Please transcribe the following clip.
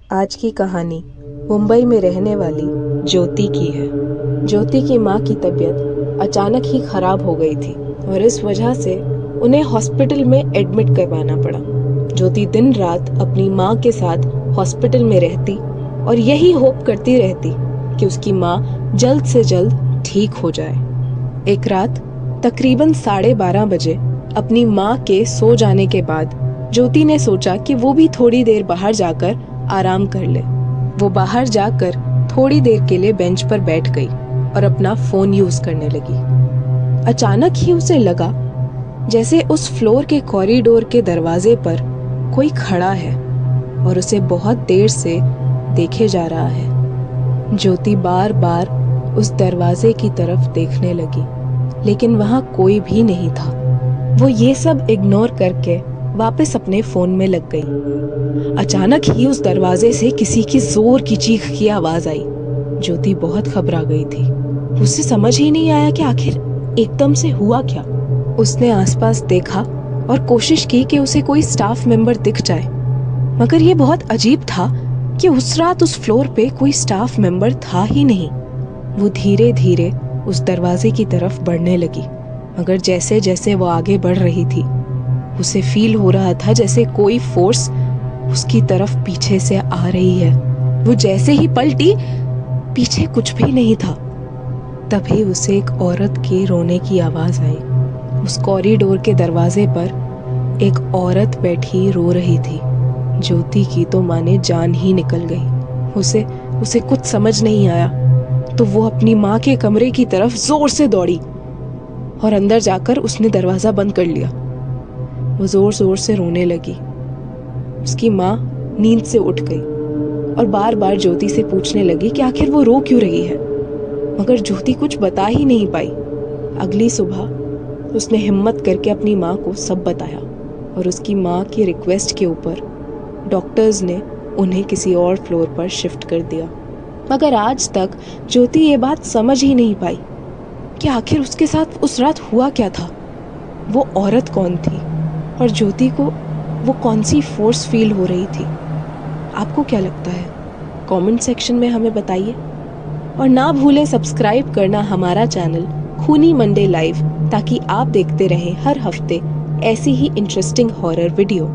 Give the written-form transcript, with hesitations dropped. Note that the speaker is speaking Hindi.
आज की कहानी मुंबई में रहने वाली ज्योति की है। ज्योति की माँ की तबीयत अचानक ही खराब हो गई थी और इस वजह से उन्हें हॉस्पिटल में एडमिट करवाना पड़ा। ज्योति दिन रात अपनी माँ के साथ हॉस्पिटल में रहती और यही होप करती रहती कि उसकी माँ जल्द से जल्द ठीक हो जाए। एक रात तकरीबन 12:30 बजे अपनी माँ के सो जाने के बाद ज्योति ने सोचा कि वो भी थोड़ी देर बाहर जाकर आराम कर ले। वो बाहर जाकर थोड़ी देर के लिए बेंच पर बैठ गई और अपना फोन यूज करने लगी। अचानक ही उसे लगा जैसे उस फ्लोर के कॉरिडोर के दरवाजे पर कोई खड़ा है और उसे बहुत देर से देखे जा रहा है। ज्योति बार बार उस दरवाजे की तरफ देखने लगी, लेकिन वहां कोई भी नहीं था। वो ये सब इग्नोर करके वापस अपने फोन में लग गई। अचानक ही उस दरवाजे से किसी की जोर की चीख की आवाज आई। ज्योति बहुत घबरा गई थी। उसे समझ ही नहीं आया कि आखिर एकदम से हुआ क्या। उसने आसपास देखा और कोशिश की कि उसे कोई स्टाफ मेंबर दिख जाए, मगर ये बहुत अजीब था कि उस रात उस फ्लोर पे कोई स्टाफ मेंबर था ही नहीं। वो धीरे धीरे उस दरवाजे की तरफ बढ़ने लगी, मगर जैसे जैसे वो आगे बढ़ रही थी उसे फील हो रहा था जैसे कोई फोर्स उसकी तरफ पीछे से आ रही है। वो जैसे ही पलटी, पीछे कुछ भी नहीं था। तभी उसे एक औरत के रोने की आवाज आई। उस कॉरिडोर के दरवाजे पर एक औरत बैठी रो रही थी। ज्योति की तो माने जान ही निकल गई। उसे कुछ समझ नहीं आया, तो वो अपनी माँ के कमरे की तरफ जोर से दौड़ी और अंदर जाकर उसने दरवाजा बंद कर लिया। वो जोर जोर से रोने लगी। उसकी माँ नींद से उठ गई और बार बार ज्योति से पूछने लगी कि आखिर वो रो क्यों रही है, मगर ज्योति कुछ बता ही नहीं पाई। अगली सुबह उसने हिम्मत करके अपनी माँ को सब बताया और उसकी माँ की रिक्वेस्ट के ऊपर डॉक्टर्स ने उन्हें किसी और फ्लोर पर शिफ्ट कर दिया। मगर आज तक ज्योति ये बात समझ ही नहीं पाई कि आखिर उसके साथ उस रात हुआ क्या था। वो औरत कौन थी और ज्योति को वो कौन सी फोर्स फील हो रही थी। आपको क्या लगता है? कमेंट सेक्शन में हमें बताइए और ना भूलें सब्सक्राइब करना हमारा चैनल खूनी मंडे लाइव, ताकि आप देखते रहें हर हफ्ते ऐसी ही इंटरेस्टिंग हॉरर वीडियो।